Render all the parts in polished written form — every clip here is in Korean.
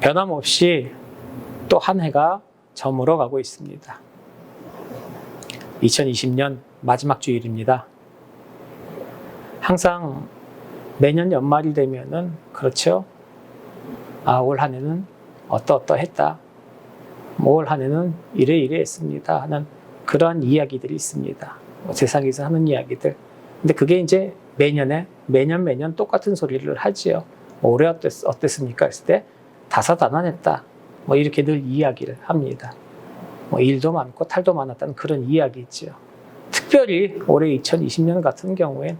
변함없이 또 한 해가 저물어 가고 있습니다. 2020년 마지막 주일입니다. 항상 매년 연말이 되면은 그렇죠. 올 한 해는 어떠했다. 올 한 해는 이래 했습니다 하는 그러한 이야기들이 있습니다. 세상에서 하는 이야기들. 근데 그게 이제 매년 똑같은 소리를 하지요. 올해 어땠습니까? 했을 때 다사다난했다. 이렇게 늘 이야기를 합니다. 일도 많고 탈도 많았다는 그런 이야기 있죠. 특별히 올해 2020년 같은 경우엔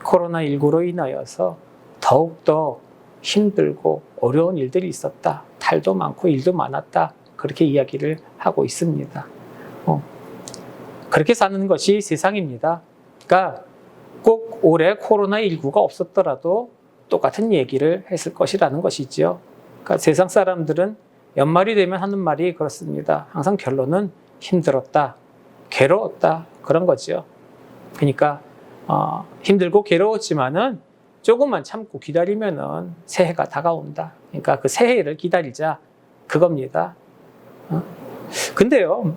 코로나19로 인하여서 더욱더 힘들고 어려운 일들이 있었다. 탈도 많고 일도 많았다. 그렇게 이야기를 하고 있습니다. 그렇게 사는 것이 세상입니다. 그러니까 꼭 올해 코로나19가 없었더라도 똑같은 얘기를 했을 것이라는 것이죠. 그러니까 세상 사람들은 연말이 되면 하는 말이 그렇습니다. 항상 결론은 힘들었다, 괴로웠다 그런 거죠. 그러니까 힘들고 괴로웠지만은 조금만 참고 기다리면은 새해가 다가온다. 그러니까 그 새해를 기다리자 그겁니다. 근데요,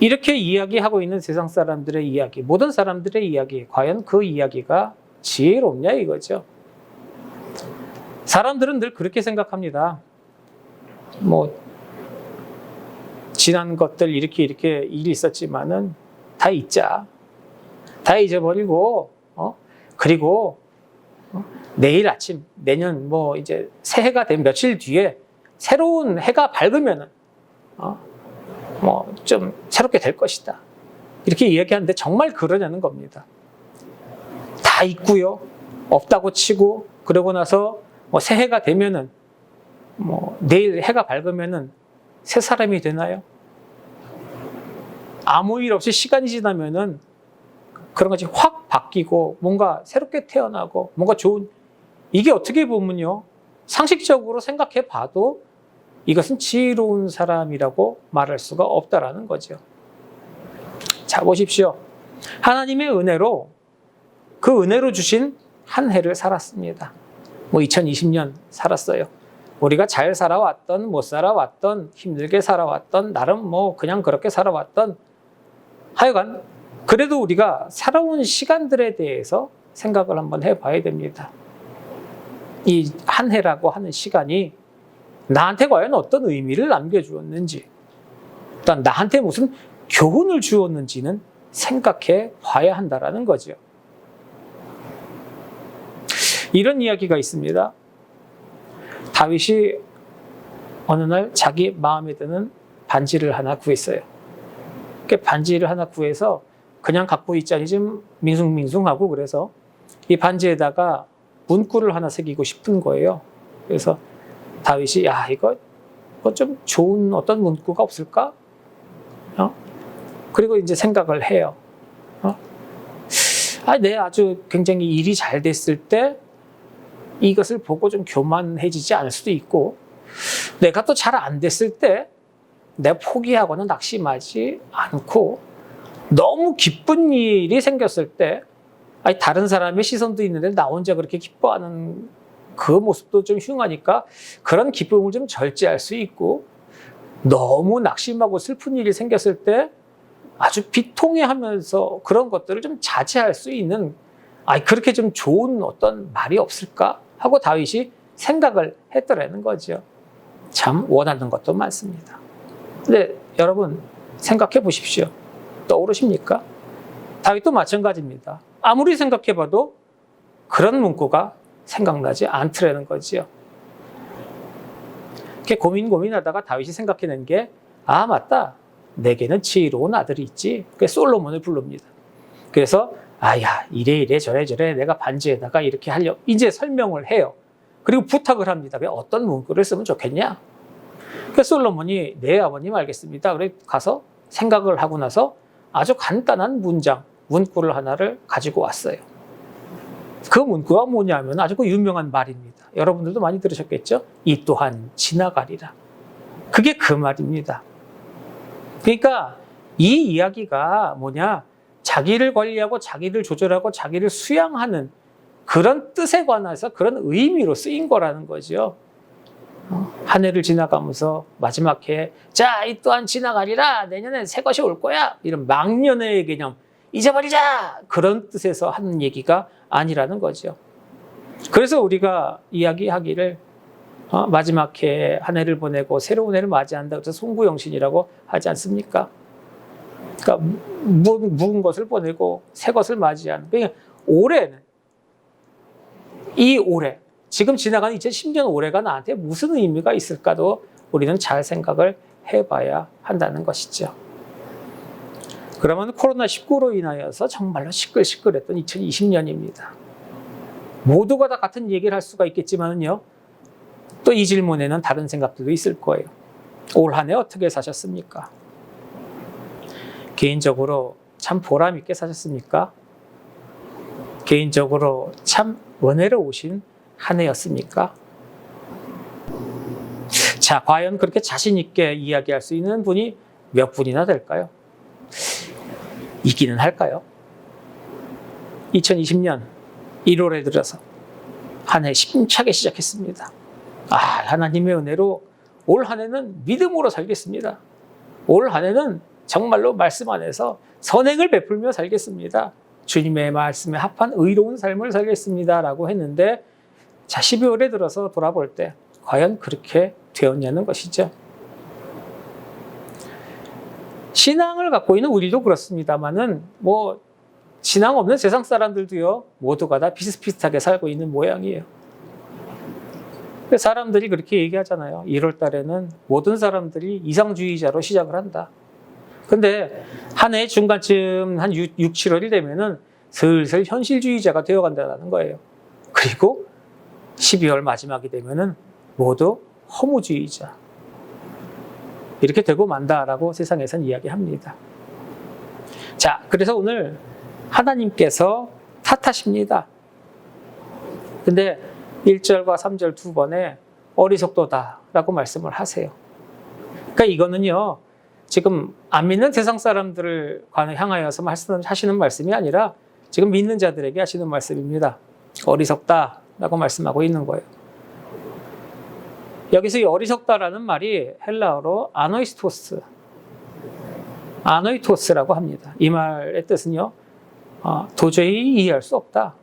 이렇게 이야기하고 있는 세상 사람들의 이야기, 모든 사람들의 이야기, 과연 그 이야기가 지혜롭냐 이거죠. 사람들은 늘 그렇게 생각합니다. 지난 것들 이렇게 일이 있었지만은 다 잊자. 다 잊어버리고, 그리고 내일 아침, 내년 이제 새해가 된 며칠 뒤에 새로운 해가 밝으면은, 좀 새롭게 될 것이다. 이렇게 이야기하는데 정말 그러냐는 겁니다. 다 잊고요. 없다고 치고, 그러고 나서 새해가 되면은, 내일 해가 밝으면은 새 사람이 되나요? 아무 일 없이 시간이 지나면은 그런 것이 확 바뀌고 뭔가 새롭게 태어나고 뭔가 좋은, 이게 어떻게 보면요, 상식적으로 생각해 봐도 이것은 지혜로운 사람이라고 말할 수가 없다라는 거죠. 자, 보십시오. 하나님의 은혜로 그 은혜로 주신 한 해를 살았습니다. 2020년 살았어요. 우리가 잘 살아왔던, 못 살아왔던, 힘들게 살아왔던, 나름 그냥 그렇게 살아왔던, 하여간 그래도 우리가 살아온 시간들에 대해서 생각을 한번 해봐야 됩니다. 이 한 해라고 하는 시간이 나한테 과연 어떤 의미를 남겨주었는지, 또한 나한테 무슨 교훈을 주었는지는 생각해 봐야 한다는 거죠. 이런 이야기가 있습니다. 다윗이 어느 날 자기 마음에 드는 반지를 하나 구했어요. 그 반지를 하나 구해서 그냥 갖고 있자니 좀 밍숭밍숭하고, 그래서 이 반지에다가 문구를 하나 새기고 싶은 거예요. 그래서 다윗이 이거 좀 좋은 어떤 문구가 없을까? 그리고 이제 생각을 해요. 내 아주 굉장히 일이 잘 됐을 때 이것을 보고 좀 교만해지지 않을 수도 있고, 내가 또 잘 안 됐을 때 내가 포기하거나 낙심하지 않고, 너무 기쁜 일이 생겼을 때 다른 사람의 시선도 있는데 나 혼자 그렇게 기뻐하는 그 모습도 좀 흉하니까 그런 기쁨을 좀 절제할 수 있고, 너무 낙심하고 슬픈 일이 생겼을 때 아주 비통해하면서 그런 것들을 좀 자제할 수 있는, 그렇게 좀 좋은 어떤 말이 없을까 하고 다윗이 생각을 했더라는 거죠. 참 원하는 것도 많습니다. 근데 여러분 생각해 보십시오. 떠오르십니까? 다윗도 마찬가지입니다. 아무리 생각해 봐도 그런 문구가 생각나지 않더라는 거지요. 이렇게 고민하다가 다윗이 생각해낸 게, 맞다. 내게는 지혜로운 아들이 있지. 그래서 솔로몬을 부릅니다. 그래서 이래 저래 내가 반지에다가 이렇게 하려고 이제 설명을 해요. 그리고 부탁을 합니다. 어떤 문구를 쓰면 좋겠냐? 그래서 솔로몬이, 네 아버님 알겠습니다. 그래 가서 생각을 하고 나서 아주 간단한 문구를 하나를 가지고 왔어요. 그 문구가 뭐냐면 아주 유명한 말입니다. 여러분들도 많이 들으셨겠죠? 이 또한 지나가리라. 그게 그 말입니다. 그러니까 이 이야기가 뭐냐? 자기를 관리하고 자기를 조절하고 자기를 수양하는 그런 뜻에 관해서 그런 의미로 쓰인 거라는 거죠. 한 해를 지나가면서 마지막 해에 자, 이 또한 지나가리라. 내년엔 새 것이 올 거야. 이런 망년의 개념, 잊어버리자. 그런 뜻에서 하는 얘기가 아니라는 거죠. 그래서 우리가 이야기하기를 마지막 해에 한 해를 보내고 새로운 해를 맞이한다. 그래서 송구영신이라고 하지 않습니까? 그러니까 묵은 것을 보내고 새 것을 맞이하는. 그러니까 올해는 이 올해, 지금 지나가는 2010년 올해가 나한테 무슨 의미가 있을까도 우리는 잘 생각을 해봐야 한다는 것이죠. 그러면 코로나19로 인하여서 정말로 시끌시끌했던 2020년입니다. 모두가 다 같은 얘기를 할 수가 있겠지만요, 또 이 질문에는 다른 생각들도 있을 거예요. 올 한 해 어떻게 사셨습니까? 개인적으로 참 보람 있게 사셨습니까? 개인적으로 참 은혜로우신 한 해였습니까? 자, 과연 그렇게 자신 있게 이야기할 수 있는 분이 몇 분이나 될까요? 있기는 할까요? 2020년 1월에 들어서 한 해 힘차게 시작했습니다. 하나님의 은혜로 올 한 해는 믿음으로 살겠습니다. 올 한 해는 정말로 말씀 안에서 선행을 베풀며 살겠습니다. 주님의 말씀에 합한 의로운 삶을 살겠습니다. 라고 했는데, 자, 12월에 들어서 돌아볼 때 과연 그렇게 되었냐는 것이죠. 신앙을 갖고 있는 우리도 그렇습니다만은 신앙 없는 세상 사람들도요, 모두가 다 비슷비슷하게 살고 있는 모양이에요. 사람들이 그렇게 얘기하잖아요. 1월 달에는 모든 사람들이 이상주의자로 시작을 한다. 근데 한 해 중간쯤 한 6, 7월이 되면은 슬슬 현실주의자가 되어간다는 거예요. 그리고 12월 마지막이 되면은 모두 허무주의자. 이렇게 되고 만다라고 세상에서는 이야기합니다. 자, 그래서 오늘 하나님께서 탓하십니다. 근데 1절과 3절 두 번에 어리석도다라고 말씀을 하세요. 그러니까 이거는요, 지금 안 믿는 세상 사람들을 향하여서 하시는 말씀이 아니라 지금 믿는 자들에게 하시는 말씀입니다. 어리석다라고 말씀하고 있는 거예요. 여기서 이 어리석다라는 말이 헬라어로 아노이토스라고 합니다. 이 말의 뜻은요, 도저히 이해할 수 없다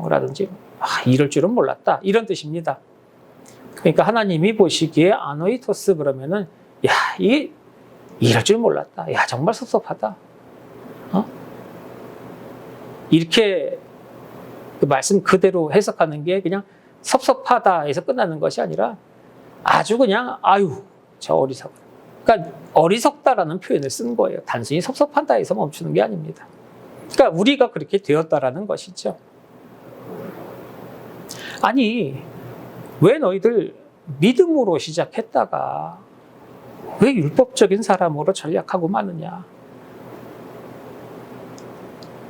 라든지 이럴 줄은 몰랐다, 이런 뜻입니다. 그러니까 하나님이 보시기에 아노이토스 그러면은 이럴 줄 몰랐다, 정말 섭섭하다, 이렇게 그 말씀 그대로 해석하는 게 그냥 섭섭하다에서 끝나는 것이 아니라 아주 그냥 저 어리석어. 그러니까 어리석다라는 표현을 쓴 거예요. 단순히 섭섭하다에서 멈추는 게 아닙니다. 그러니까 우리가 그렇게 되었다라는 것이죠. 아니, 왜 너희들 믿음으로 시작했다가 왜 율법적인 사람으로 전략하고 마느냐?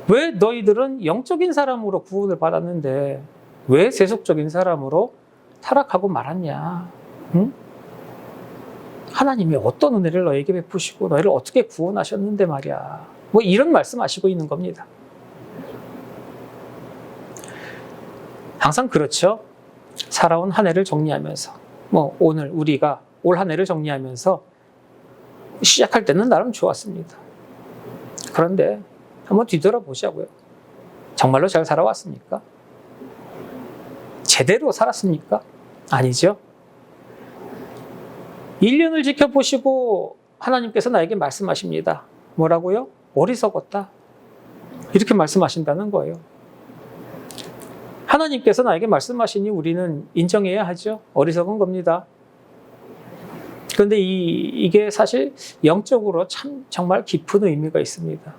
왜 너희들은 영적인 사람으로 구원을 받았는데 왜 세속적인 사람으로 타락하고 말았냐? 응? 하나님이 어떤 은혜를 너에게 베푸시고 너희를 어떻게 구원하셨는데 말이야. 이런 말씀하시고 있는 겁니다. 항상 그렇죠. 살아온 한 해를 정리하면서 오늘 우리가 올 한 해를 정리하면서 시작할 때는 나름 좋았습니다. 그런데 한번 뒤돌아보자고요. 정말로 잘 살아왔습니까? 제대로 살았습니까? 아니죠. 1년을 지켜보시고 하나님께서 나에게 말씀하십니다. 뭐라고요? 어리석었다. 이렇게 말씀하신다는 거예요. 하나님께서 나에게 말씀하시니 우리는 인정해야 하죠. 어리석은 겁니다. 그런데 이게 사실 영적으로 참 정말 깊은 의미가 있습니다.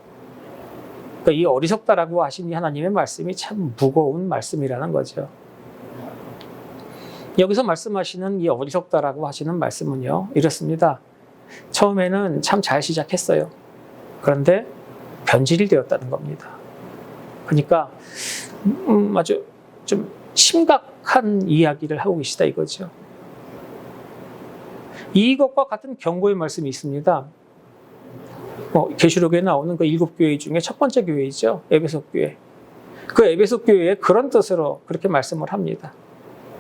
그러니까 이 어리석다라고 하시니 하나님의 말씀이 참 무거운 말씀이라는 거죠. 여기서 말씀하시는 이 어리석다라고 하시는 말씀은요, 이렇습니다. 처음에는 참 잘 시작했어요. 그런데 변질이 되었다는 겁니다. 그러니까 아주 좀 심각한 이야기를 하고 계시다 이거죠. 이것과 같은 경고의 말씀이 있습니다. 계시록에 나오는 그 7교회 중에 첫 번째 교회이죠. 에베소 교회. 그 에베소 교회에 그런 뜻으로 그렇게 말씀을 합니다.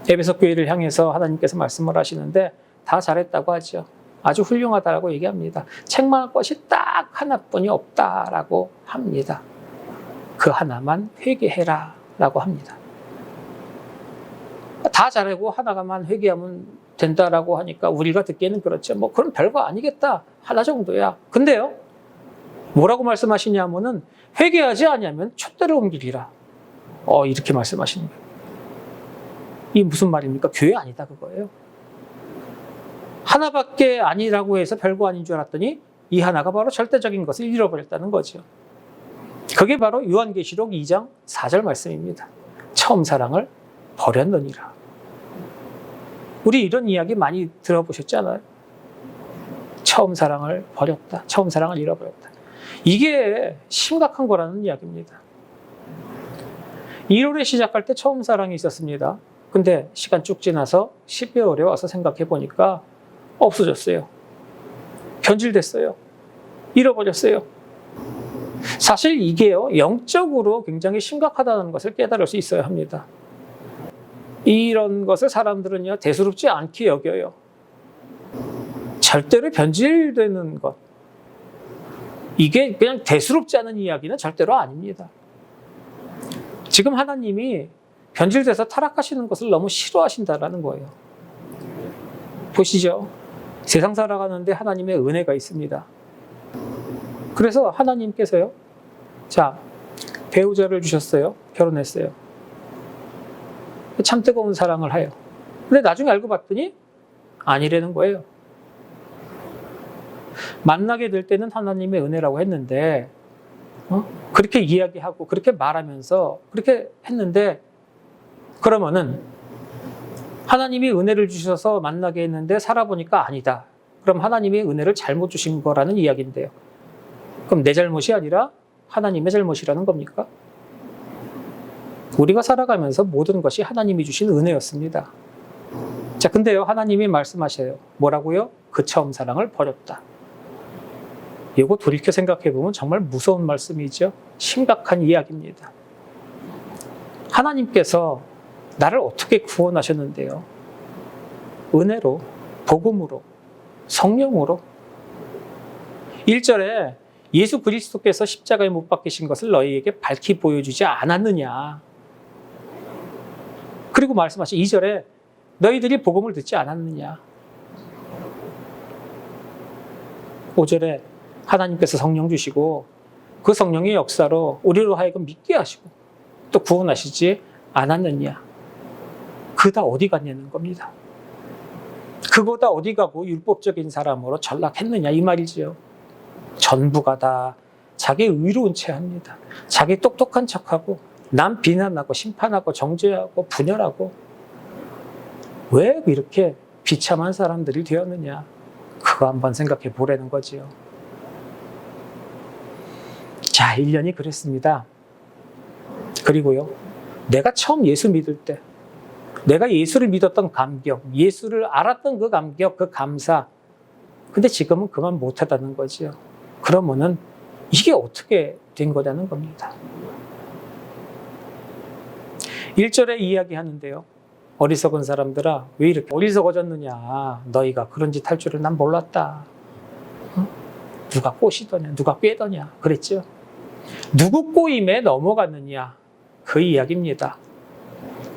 에베소 교회를 향해서 하나님께서 말씀을 하시는데 다 잘했다고 하죠. 아주 훌륭하다라고 얘기합니다. 책망할 것이 딱 하나뿐이 없다라고 합니다. 그 하나만 회개해라 라고 합니다. 다 잘하고 하나만 회개하면 된다라고 하니까 우리가 듣기에는 그렇죠. 뭐 그럼 별거 아니겠다. 하나 정도야. 근데요. 뭐라고 말씀하시냐면은 회개하지 아니하면 촛대를 옮기리라. 이렇게 말씀하시는 거예요. 이 무슨 말입니까? 교회 아니다 그거예요. 하나밖에 아니라고 해서 별거 아닌 줄 알았더니 이 하나가 바로 절대적인 것을 잃어버렸다는 거죠. 그게 바로 요한계시록 2장 4절 말씀입니다. 처음 사랑을 버렸느니라. 우리 이런 이야기 많이 들어보셨잖아요. 처음 사랑을 버렸다. 처음 사랑을 잃어버렸다. 이게 심각한 거라는 이야기입니다. 1월에 시작할 때 처음 사랑이 있었습니다. 근데 시간 쭉 지나서 12월에 와서 생각해 보니까 없어졌어요. 변질됐어요. 잃어버렸어요. 사실 이게요, 영적으로 굉장히 심각하다는 것을 깨달을 수 있어야 합니다. 이런 것을 사람들은요, 대수롭지 않게 여겨요. 절대로 변질되는 것. 이게 그냥 대수롭지 않은 이야기는 절대로 아닙니다. 지금 하나님이 변질돼서 타락하시는 것을 너무 싫어하신다라는 거예요. 보시죠. 세상 살아가는데 하나님의 은혜가 있습니다. 그래서 하나님께서요, 자, 배우자를 주셨어요. 결혼했어요. 참 뜨거운 사랑을 해요. 근데 나중에 알고 봤더니 아니라는 거예요. 만나게 될 때는 하나님의 은혜라고 했는데, 그렇게 이야기하고 그렇게 말하면서 그렇게 했는데, 그러면은 하나님이 은혜를 주셔서 만나게 했는데 살아보니까 아니다. 그럼 하나님이 은혜를 잘못 주신 거라는 이야기인데요. 그럼 내 잘못이 아니라 하나님의 잘못이라는 겁니까? 우리가 살아가면서 모든 것이 하나님이 주신 은혜였습니다. 자, 근데요, 하나님이 말씀하셔요. 뭐라고요? 그 처음 사랑을 버렸다. 이거 돌이켜 생각해 보면 정말 무서운 말씀이죠. 심각한 이야기입니다. 하나님께서 나를 어떻게 구원하셨는데요? 은혜로, 복음으로, 성령으로. 1절에 예수 그리스도께서 십자가에 못 박히신 것을 너희에게 밝히 보여주지 않았느냐. 그리고 말씀하신 2절에 너희들이 복음을 듣지 않았느냐. 5절에 하나님께서 성령 주시고 그 성령의 역사로 우리로 하여금 믿게 하시고 또 구원하시지 않았느냐. 그 다 어디 갔냐는 겁니다. 그거 다 어디 가고 율법적인 사람으로 전락했느냐 이 말이죠. 전부가 다 자기 의로운 채 합니다. 자기 똑똑한 척하고 남 비난하고 심판하고 정죄하고 분열하고 왜 이렇게 비참한 사람들이 되었느냐. 그거 한번 생각해 보라는 거지요. 자, 1년이 그랬습니다. 그리고요, 내가 처음 예수 믿을 때 내가 예수를 믿었던 감격, 예수를 알았던 그 감격, 그 감사. 근데 지금은 그만 못하다는 거지요. 그러면은 이게 어떻게 된 거냐는 겁니다. 1절에 이야기하는데요. 어리석은 사람들아, 왜 이렇게 어리석어졌느냐. 너희가 그런 짓 할 줄을 난 몰랐다. 누가 꼬시더냐, 누가 꿰더냐. 그랬죠. 누구 꼬임에 넘어갔느냐. 그 이야기입니다.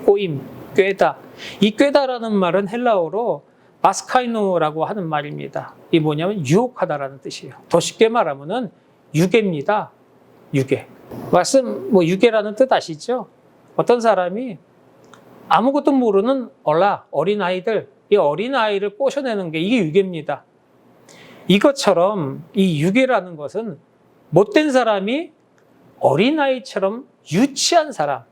꼬임, 꿰다. 이 꿰다라는 말은 헬라어로 마스카이노라고 하는 말입니다. 이게 뭐냐면 유혹하다라는 뜻이에요. 더 쉽게 말하면은 유괴입니다. 유괴. 유괴라는 뜻 아시죠? 어떤 사람이 아무것도 모르는 어린아이들, 이 어린아이를 꼬셔내는 게 이게 유괴입니다. 이것처럼 이 유괴라는 것은 못된 사람이 어린아이처럼 유치한 사람,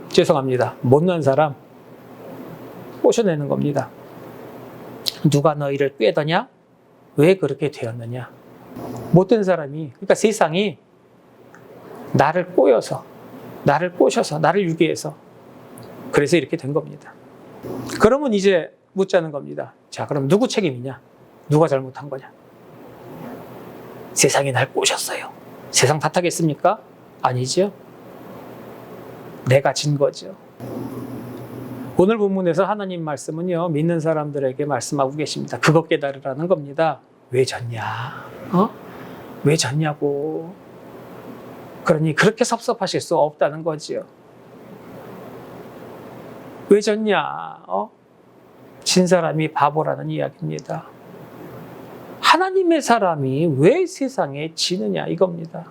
죄송합니다. 못난 사람 꼬셔내는 겁니다. 누가 너희를 꿰더냐? 왜 그렇게 되었느냐? 못된 사람이, 그러니까 세상이 나를 꼬여서, 나를 꼬셔서, 나를 유괴해서 그래서 이렇게 된 겁니다. 그러면 이제 묻자는 겁니다. 자, 그럼 누구 책임이냐? 누가 잘못한 거냐? 세상이 날 꼬셨어요. 세상 탓하겠습니까? 아니죠. 내가 진 거죠. 오늘 본문에서 하나님 말씀은요, 믿는 사람들에게 말씀하고 계십니다. 그것 깨달으라는 겁니다. 왜 졌냐? 왜 졌냐고. 그러니 그렇게 섭섭하실 수 없다는 거지요. 왜 졌냐? 진 사람이 바보라는 이야기입니다. 하나님의 사람이 왜 세상에 지느냐 이겁니다.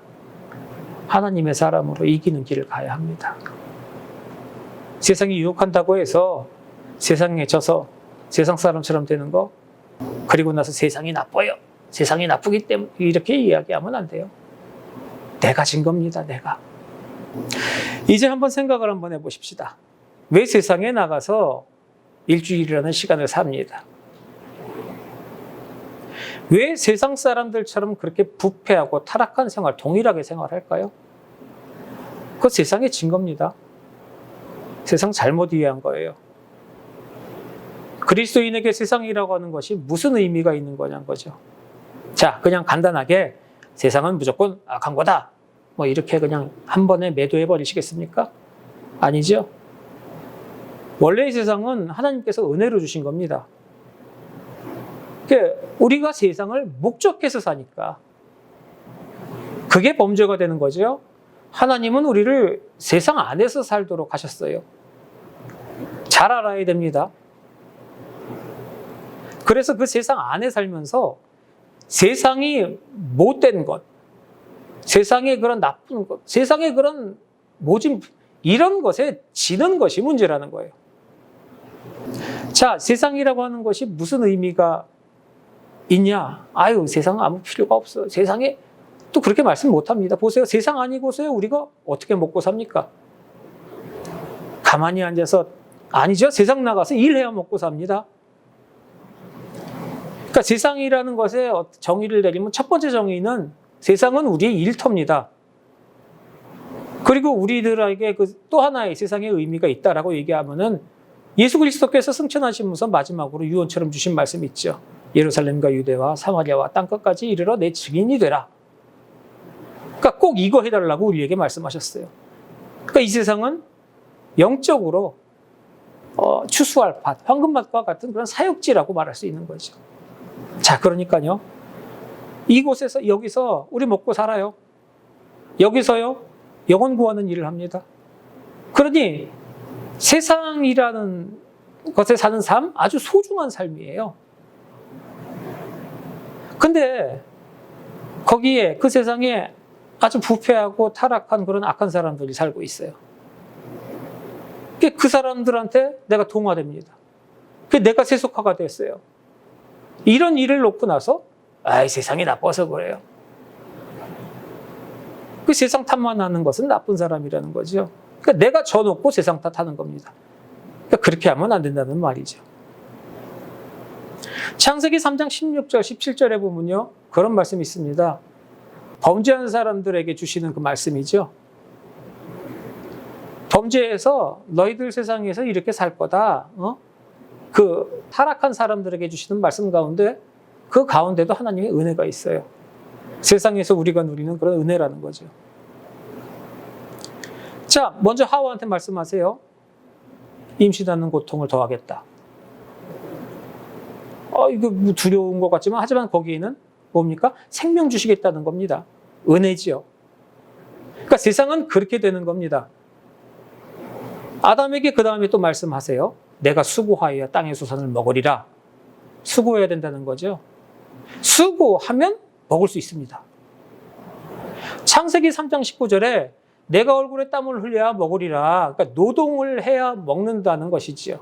하나님의 사람으로 이기는 길을 가야 합니다. 세상이 유혹한다고 해서 세상에 져서 세상 사람처럼 되는 거, 그리고 나서 세상이 나빠요. 세상이 나쁘기 때문에 이렇게 이야기하면 안 돼요. 내가 진 겁니다. 내가. 이제 한번 생각을 한번 해보십시다. 왜 세상에 나가서 일주일이라는 시간을 삽니다? 왜 세상 사람들처럼 그렇게 부패하고 타락한 생활, 동일하게 생활할까요? 그거 세상에 진 겁니다. 세상 잘못 이해한 거예요. 그리스도인에게 세상이라고 하는 것이 무슨 의미가 있는 거냐는 거죠. 자, 그냥 간단하게 세상은 무조건 악한 거다, 뭐 이렇게 그냥 한 번에 매도해 버리시겠습니까? 아니죠. 원래 이 세상은 하나님께서 은혜로 주신 겁니다. 그러니까 우리가 세상을 목적해서 사니까 그게 범죄가 되는 거죠. 하나님은 우리를 세상 안에서 살도록 하셨어요. 잘 알아야 됩니다. 그래서 그 세상 안에 살면서 세상이 못된 것, 세상의 그런 나쁜 것, 세상의 그런 모진, 이런 것에 지는 것이 문제라는 거예요. 자, 세상이라고 하는 것이 무슨 의미가 있냐? 아유, 세상 아무 필요가 없어. 세상에 또 그렇게 말씀 못 합니다. 보세요. 세상 아니고서야 우리가 어떻게 먹고 삽니까? 가만히 앉아서, 아니죠. 세상 나가서 일해야 먹고 삽니다. 그러니까 세상이라는 것에 정의를 내리면 첫 번째 정의는 세상은 우리의 일터입니다. 그리고 우리들에게 또 하나의 세상의 의미가 있다라고 얘기하면은 예수 그리스도께서 승천하시면서 마지막으로 유언처럼 주신 말씀이 있죠. 예루살렘과 유대와 사마리아와 땅끝까지 이르러 내 증인이 되라. 그러니까 꼭 이거 해달라고 우리에게 말씀하셨어요. 그러니까 이 세상은 영적으로 추수할 밭, 황금밭과 같은 그런 사역지라고 말할 수 있는 거죠. 자, 그러니까요. 이곳에서, 여기서 우리 먹고 살아요. 여기서요, 영혼 구하는 일을 합니다. 그러니 세상이라는 것에 사는 삶, 아주 소중한 삶이에요. 근데 거기에, 그 세상에 아주 부패하고 타락한 그런 악한 사람들이 살고 있어요. 그 사람들한테 내가 동화됩니다. 내가 세속화가 됐어요. 이런 일을 놓고 나서 아이, 세상이 나빠서 그래요. 그 세상 탓만 하는 것은 나쁜 사람이라는 거죠. 그러니까 내가 져놓고 세상 탓하는 겁니다. 그러니까 그렇게 하면 안 된다는 말이죠. 창세기 3장 16절, 17절에 보면요, 그런 말씀이 있습니다. 범죄한 사람들에게 주시는 그 말씀이죠. 범죄해서 너희들 세상에서 이렇게 살 거다. 그 타락한 사람들에게 주시는 말씀 가운데, 그 가운데도 하나님의 은혜가 있어요. 세상에서 우리가 누리는 그런 은혜라는 거죠. 자, 먼저 하와한테 말씀하세요. 임신하는 고통을 더하겠다. 이거 뭐 두려운 것 같지만, 하지만 거기에는 뭡니까? 생명 주시겠다는 겁니다. 은혜지요. 그러니까 세상은 그렇게 되는 겁니다. 아담에게 그 다음에 또 말씀하세요. 내가 수고하여 땅의 소산을 먹으리라. 수고해야 된다는 거죠. 수고하면 먹을 수 있습니다. 창세기 3장 19절에 내가 얼굴에 땀을 흘려야 먹으리라. 그러니까 노동을 해야 먹는다는 것이지요.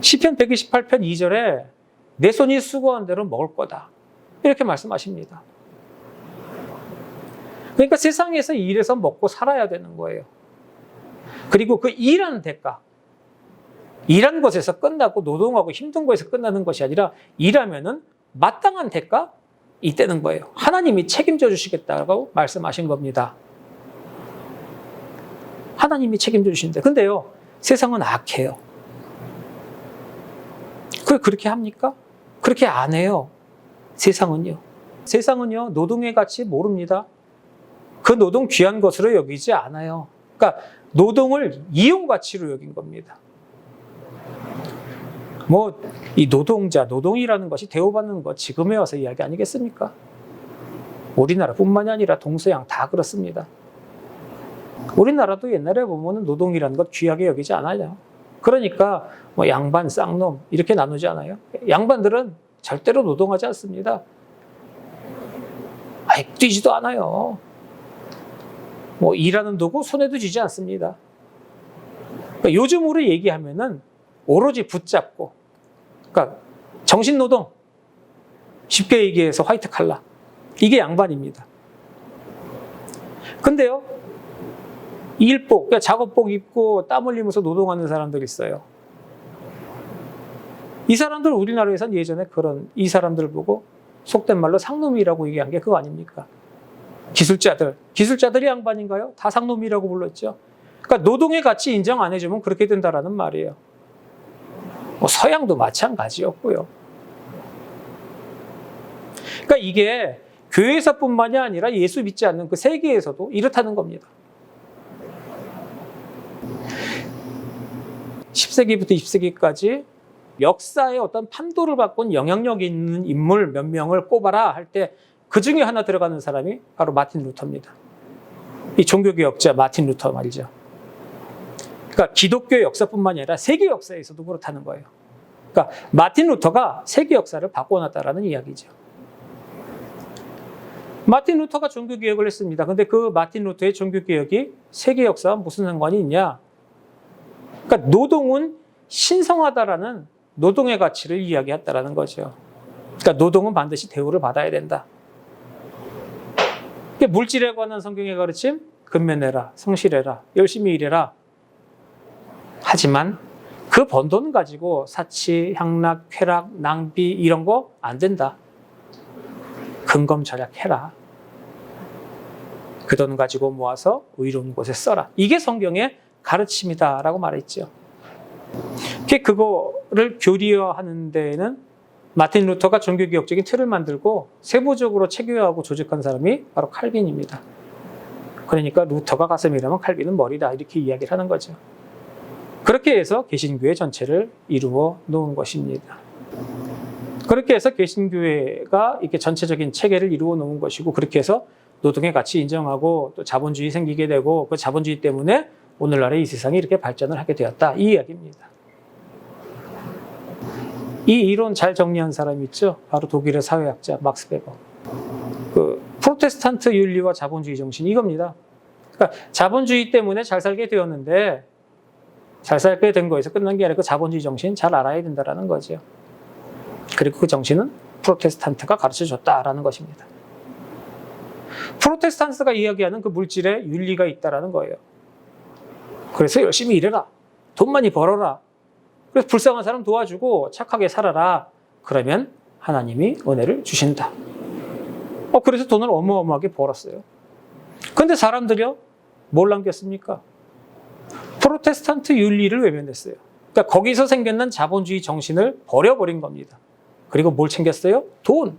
시편 128편 2절에 내 손이 수고한 대로 먹을 거다. 이렇게 말씀하십니다. 그러니까 세상에서 일해서 먹고 살아야 되는 거예요. 그리고 그 일하는 대가, 일한 것에서 끝나고 노동하고 힘든 것에서 끝나는 것이 아니라 일하면은 마땅한 대가 있다는 거예요. 하나님이 책임져 주시겠다고 말씀하신 겁니다. 하나님이 책임져 주신대. 근데요, 세상은 악해요. 그걸 그렇게 합니까? 그렇게 안 해요. 세상은요. 세상은요, 노동의 가치 모릅니다. 그 노동 귀한 것으로 여기지 않아요. 그러니까 노동을 이용 가치로 여긴 겁니다. 이 노동이라는 것이 대우받는 것 지금에 와서 이야기 아니겠습니까? 우리나라뿐만이 아니라 동서양 다 그렇습니다. 우리나라도 옛날에 보면 노동이라는 것 귀하게 여기지 않아요. 그러니까 양반, 쌍놈 이렇게 나누지 않아요. 양반들은 절대로 노동하지 않습니다. 뛰지도 않아요. 일하는 도구 손에도 쥐지 않습니다. 그러니까 요즘으로 얘기하면은 오로지 붙잡고, 그러니까 정신노동, 쉽게 얘기해서 화이트 칼라, 이게 양반입니다. 근데요, 일복, 그러니까 작업복 입고 땀 흘리면서 노동하는 사람들 있어요. 이 사람들 우리나라에선 예전에 이 사람들 보고 속된 말로 상놈이라고 얘기한 게 그거 아닙니까? 기술자들이 양반인가요? 다 상놈이라고 불렀죠. 그러니까 노동의 가치 인정 안 해주면 그렇게 된다라는 말이에요. 서양도 마찬가지였고요. 그러니까 이게 교회에서뿐만이 아니라 예수 믿지 않는 그 세계에서도 이렇다는 겁니다. 10세기부터 20세기까지 역사의 어떤 판도를 바꾼 영향력 있는 인물 몇 명을 꼽아라 할 때 그 중에 하나 들어가는 사람이 바로 마틴 루터입니다. 이 종교개혁자 마틴 루터 말이죠. 그러니까 기독교 역사뿐만이 아니라 세계 역사에서도 그렇다는 거예요. 그러니까 마틴 루터가 세계 역사를 바꿔놨다라는 이야기죠. 마틴 루터가 종교개혁을 했습니다. 근데 그 마틴 루터의 종교개혁이 세계 역사와 무슨 상관이 있냐? 그러니까 노동은 신성하다라는 노동의 가치를 이야기했다라는 거죠. 그러니까 노동은 반드시 대우를 받아야 된다. 물질에 관한 성경의 가르침, 근면해라, 성실해라, 열심히 일해라. 하지만 그 번 돈 가지고 사치, 향락, 쾌락, 낭비 이런 거 안 된다. 근검절약해라. 그 돈 가지고 모아서 의로운 곳에 써라. 이게 성경의 가르침이다라고 말했죠. 그거를 교리화하는 데에는 마틴 루터가 종교개혁적인 틀을 만들고 세부적으로 체계화하고 조직한 사람이 바로 칼빈입니다. 그러니까 루터가 가슴이라면 칼빈은 머리다 이렇게 이야기를 하는 거죠. 그렇게 해서 개신교회 전체를 이루어 놓은 것입니다. 그렇게 해서 개신교회가 이렇게 전체적인 체계를 이루어 놓은 것이고, 그렇게 해서 노동의 가치 인정하고 또 자본주의 생기게 되고, 그 자본주의 때문에 오늘날의 이 세상이 이렇게 발전을 하게 되었다, 이 이야기입니다. 이 이론 잘 정리한 사람이 있죠. 바로 독일의 사회학자 막스 베버. 프로테스탄트 윤리와 자본주의 정신, 이겁니다. 그러니까 자본주의 때문에 잘 살게 되었는데 잘 살게 된 거에서 끝난 게 아니라 그 자본주의 정신 잘 알아야 된다는 거죠. 그리고 그 정신은 프로테스탄트가 가르쳐줬다라는 것입니다. 프로테스탄트가 이야기하는 그 물질에 윤리가 있다는 거예요. 그래서 열심히 일해라. 돈 많이 벌어라. 그래서 불쌍한 사람 도와주고 착하게 살아라. 그러면 하나님이 은혜를 주신다. 그래서 돈을 어마어마하게 벌었어요. 그런데 사람들이요, 뭘 남겼습니까? 프로테스탄트 윤리를 외면했어요. 그러니까 거기서 생겨난 자본주의 정신을 버려버린 겁니다. 그리고 뭘 챙겼어요? 돈.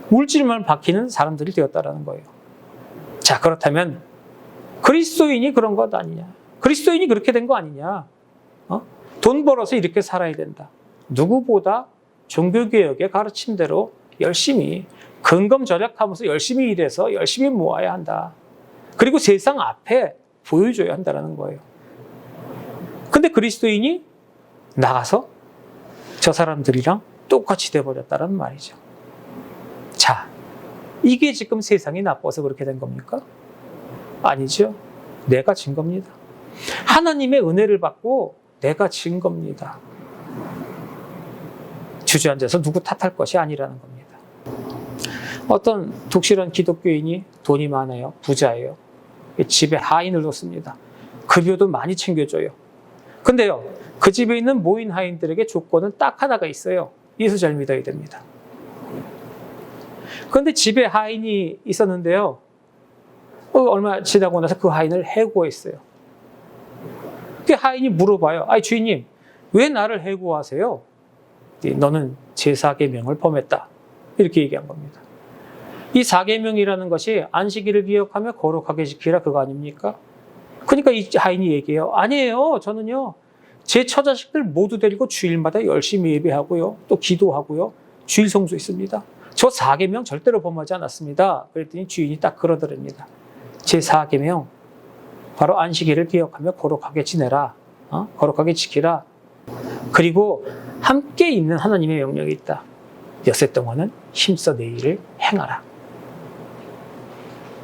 물질만 박히는 사람들이 되었다는 거예요. 자, 그렇다면 그리스도인이 그런 것 아니냐? 그리스도인이 그렇게 된 거 아니냐? 돈 벌어서 이렇게 살아야 된다. 누구보다 종교개혁의 가르침대로 열심히 근검절약하면서 열심히 일해서 열심히 모아야 한다. 그리고 세상 앞에 보여줘야 한다는 거예요. 근데 그리스도인이 나가서 저 사람들이랑 똑같이 돼버렸다는 말이죠. 자, 이게 지금 세상이 나빠서 그렇게 된 겁니까? 아니죠. 내가 진 겁니다. 하나님의 은혜를 받고 내가 진 겁니다. 주저앉아서 누구 탓할 것이 아니라는 겁니다. 어떤 독실한 기독교인이 돈이 많아요. 부자예요. 집에 하인을 뒀습니다. 급여도 많이 챙겨줘요. 근데요, 그 집에 있는 모인 하인들에게 조건은 딱 하나가 있어요. 예수 잘 믿어야 됩니다. 그런데 집에 하인이 있었는데요, 얼마 지나고 나서 그 하인을 해고했어요. 그 하인이 물어봐요. 아니, 주인님, 왜 나를 해고하세요? 너는 제4계명을 범했다. 이렇게 얘기한 겁니다. 이 4계명이라는 것이 안식일을 기억하며 거룩하게 지키라, 그거 아닙니까? 그러니까 이 하인이 얘기해요. 아니에요. 저는요. 제 처자식들 모두 데리고 주일마다 열심히 예배하고요. 또 기도하고요. 주일 성수했습니다. 저 4계명 절대로 범하지 않았습니다. 그랬더니 주인이 딱 그러더랍니다. 제 4계명 바로 안식일을 기억하며 거룩하게 지내라. 거룩하게 지키라. 그리고 함께 있는 하나님의 명령이 있다. 엿새 동안은 힘써 내 일을 행하라.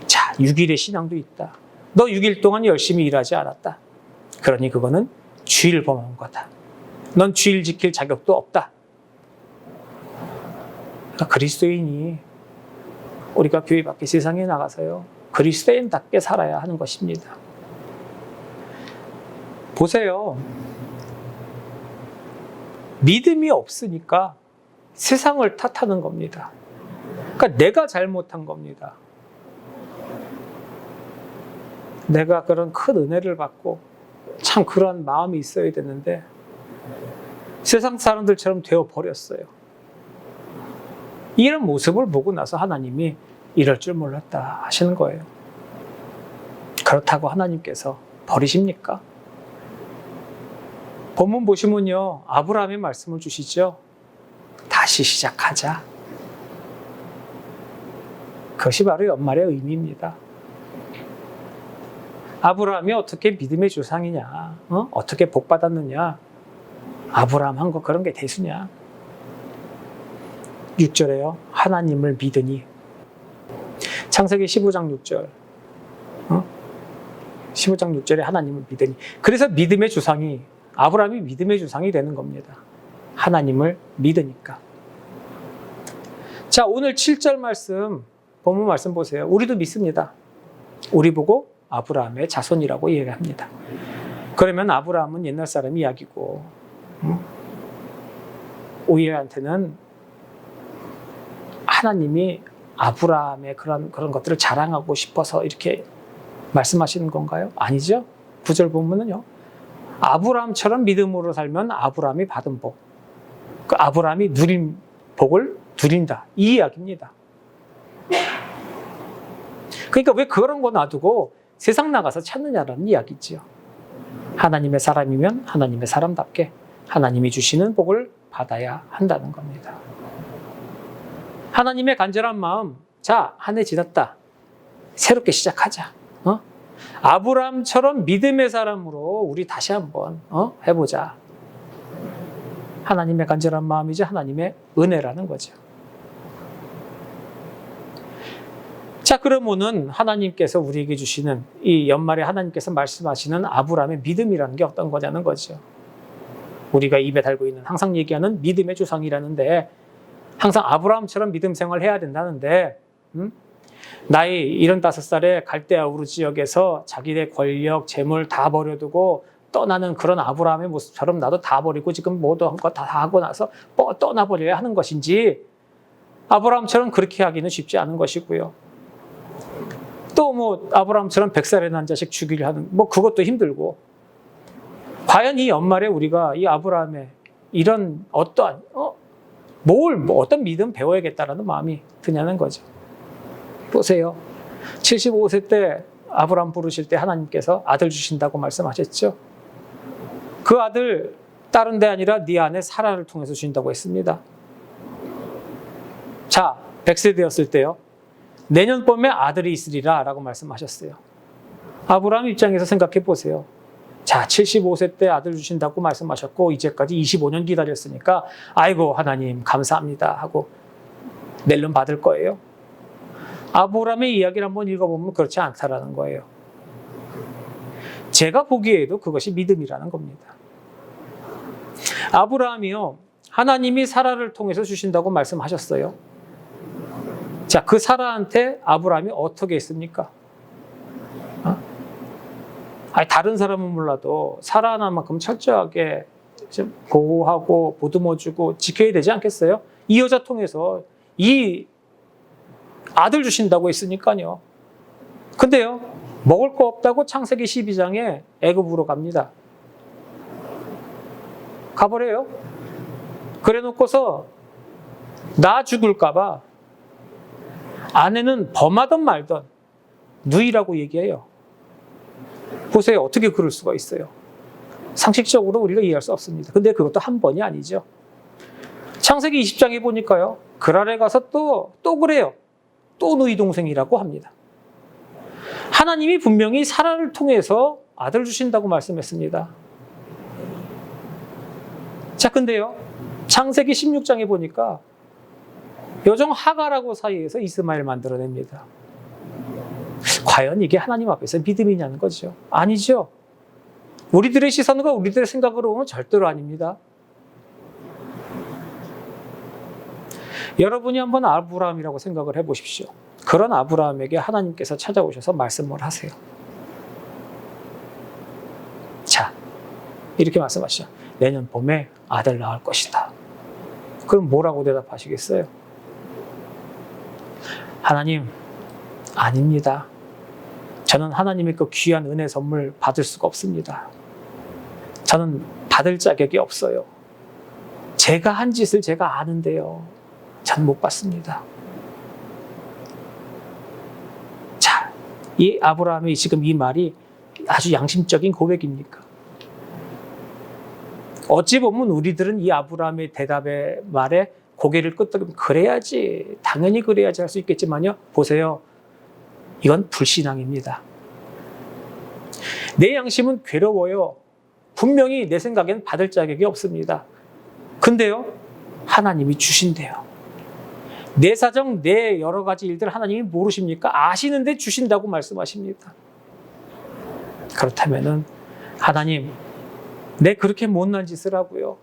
자, 6일의 신앙도 있다. 너 6일 동안 열심히 일하지 않았다. 그러니 그거는 주일 범한 거다. 넌 주일 지킬 자격도 없다. 그러니까 그리스도인이 우리가 교회 밖에 세상에 나가서요. 그리스도인답게 살아야 하는 것입니다. 보세요. 믿음이 없으니까 세상을 탓하는 겁니다. 그러니까 내가 잘못한 겁니다. 내가 그런 큰 은혜를 받고 참 그런 마음이 있어야 되는데 세상 사람들처럼 되어버렸어요. 이런 모습을 보고 나서 하나님이 이럴 줄 몰랐다 하시는 거예요. 그렇다고 하나님께서 버리십니까? 본문 보시면요. 아브라함의 말씀을 주시죠. 다시 시작하자. 그것이 바로 연말의 의미입니다. 아브라함이 어떻게 믿음의 조상이냐? 어떻게 복받았느냐? 아브라함 한 거 그런 게 대수냐? 6절에요. 하나님을 믿으니. 창세기 15장 6절. 15장 6절에 하나님을 믿으니. 그래서 믿음의 조상이, 아브라함이 믿음의 조상이 되는 겁니다. 하나님을 믿으니까. 자, 오늘 7절 말씀, 본문 말씀 보세요. 우리도 믿습니다. 우리 보고 아브라함의 자손이라고 얘기합니다. 그러면 아브라함은 옛날 사람 이야기고, 우리한테는 하나님이 아브라함의 그런 것들을 자랑하고 싶어서 이렇게 말씀하시는 건가요? 아니죠. 9절 보면은요. 아브라함처럼 믿음으로 살면 아브라함이 받은 복, 그 아브라함이 누린 복을 누린다. 이 이야기입니다. 그러니까 왜 그런 거 놔두고 세상 나가서 찾느냐라는 이야기죠. 하나님의 사람이면 하나님의 사람답게 하나님이 주시는 복을 받아야 한다는 겁니다. 하나님의 간절한 마음, 자, 한 해 지났다. 새롭게 시작하자. 아브라함처럼 믿음의 사람으로 우리 다시 한번 해보자. 하나님의 간절한 마음이지 하나님의 은혜라는 거죠. 자, 그러면은 하나님께서 우리에게 주시는 이 연말에 하나님께서 말씀하시는 아브라함의 믿음이라는 게 어떤 거냐는 거죠. 우리가 입에 달고 있는 항상 얘기하는 믿음의 조상이라는데 항상 아브라함처럼 믿음 생활을 해야 된다는데 나이 75살에 갈대아 우르 지역에서 자기의 권력, 재물 다 버려두고 떠나는 그런 아브라함의 모습처럼 나도 다 버리고 지금 모두 한 거 다 하고 나서 떠나버려야 하는 것인지 아브라함처럼 그렇게 하기는 쉽지 않은 것이고요. 또 뭐 아브라함처럼 100살에 난 자식 죽이려 하는 뭐 그것도 힘들고 과연 이 연말에 우리가 이 아브라함의 이런 어떠한 어떤 믿음 배워야겠다라는 마음이 드냐는 거죠. 보세요. 75세 때 아브라함 부르실 때 하나님께서 아들 주신다고 말씀하셨죠. 그 아들 다른 데 아니라 네 아내 사라를 통해서 주신다고 했습니다. 자, 100세 되었을 때요. 내년 봄에 아들이 있으리라 라고 말씀하셨어요. 아브라함 입장에서 생각해 보세요. 자, 75세 때 아들 주신다고 말씀하셨고 이제까지 25년 기다렸으니까 아이고 하나님 감사합니다 하고 낼름 받을 거예요. 아브라함의 이야기를 한번 읽어보면 그렇지 않다라는 거예요. 제가 보기에도 그것이 믿음이라는 겁니다. 아브라함이요. 하나님이 사라를 통해서 주신다고 말씀하셨어요. 자, 그 사라한테 아브라함이 어떻게 했습니까? 다른 사람은 몰라도 사라 하나만큼 철저하게 보호하고 보듬어주고 지켜야 되지 않겠어요? 이 여자 통해서 이 아들 주신다고 했으니까요. 근데요, 먹을 거 없다고 창세기 12장에 애굽으로 갑니다. 가버려요. 그래 놓고서 나 죽을까봐 아내는 범하던 말던 누이라고 얘기해요. 보세요. 어떻게 그럴 수가 있어요? 상식적으로 우리가 이해할 수 없습니다. 근데 그것도 한 번이 아니죠. 창세기 20장에 보니까요. 그랄에 가서 또 그래요. 또 너희 동생이라고 합니다. 하나님이 분명히 사라를 통해서 아들 주신다고 말씀했습니다. 자, 근데요. 창세기 16장에 보니까 여종 하갈하고 사이에서 이스마엘 만들어냅니다. 과연 이게 하나님 앞에서 믿음이냐는 거죠. 아니죠. 우리들의 시선과 우리들의 생각으로 보면 절대로 아닙니다. 여러분이 한번 아브라함이라고 생각을 해보십시오. 그런 아브라함에게 하나님께서 찾아오셔서 말씀을 하세요. 자, 이렇게 말씀하시죠. 내년 봄에 아들 낳을 것이다. 그럼 뭐라고 대답하시겠어요? 하나님, 아닙니다. 저는 하나님의 그 귀한 은혜 선물 받을 수가 없습니다. 저는 받을 자격이 없어요. 제가 한 짓을 제가 아는데요. 전 못 받습니다. 자, 이 아브라함의 지금 이 말이 아주 양심적인 고백입니까? 어찌 보면 우리들은 이 아브라함의 대답의 말에 고개를 끄덕이면 그래야지, 당연히 그래야지 할 수 있겠지만요. 보세요. 이건 불신앙입니다. 내 양심은 괴로워요. 분명히 내 생각에는 받을 자격이 없습니다. 근데요, 하나님이 주신대요. 내 사정, 내 여러 가지 일들 하나님이 모르십니까? 아시는데 주신다고 말씀하십니다. 그렇다면은 하나님, 내 그렇게 못난 짓을 하고요.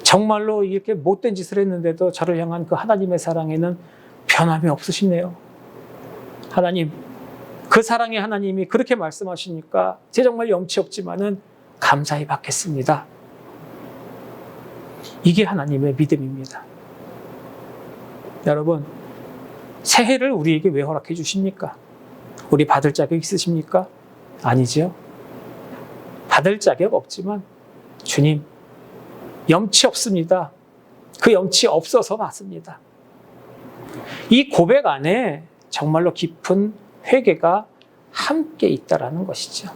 정말로 이렇게 못된 짓을 했는데도 저를 향한 그 하나님의 사랑에는 변함이 없으시네요. 하나님, 그 사랑의 하나님이 그렇게 말씀하시니까 제 정말 염치 없지만은 감사히 받겠습니다. 이게 하나님의 믿음입니다. 여러분, 새해를 우리에게 왜 허락해 주십니까? 우리 받을 자격 있으십니까? 아니죠. 받을 자격 없지만 주님, 염치 없습니다. 그 염치 없어서 받습니다. 이 고백 안에 정말로 깊은 회개가 함께 있다라는 것이죠.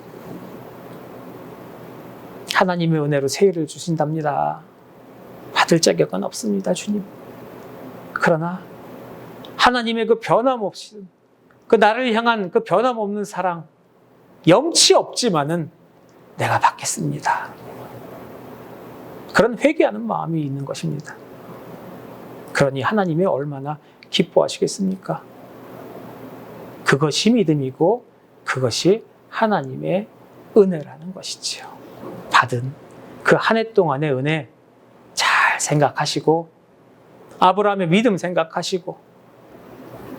하나님의 은혜로 새해를 주신답니다. 받을 자격은 없습니다, 주님. 그러나 하나님의 그 변함없이 그 나를 향한 그 변함없는 사랑, 염치 없지만은 내가 받겠습니다. 그런 회개하는 마음이 있는 것입니다. 그러니 하나님이 얼마나 기뻐하시겠습니까? 그것이 믿음이고 그것이 하나님의 은혜라는 것이지요. 받은 그 한 해 동안의 은혜 잘 생각하시고 아브라함의 믿음 생각하시고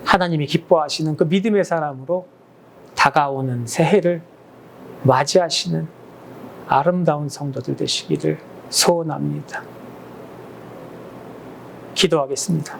하나님이 기뻐하시는 그 믿음의 사람으로 다가오는 새해를 맞이하시는 아름다운 성도들 되시기를 소원합니다. 기도하겠습니다.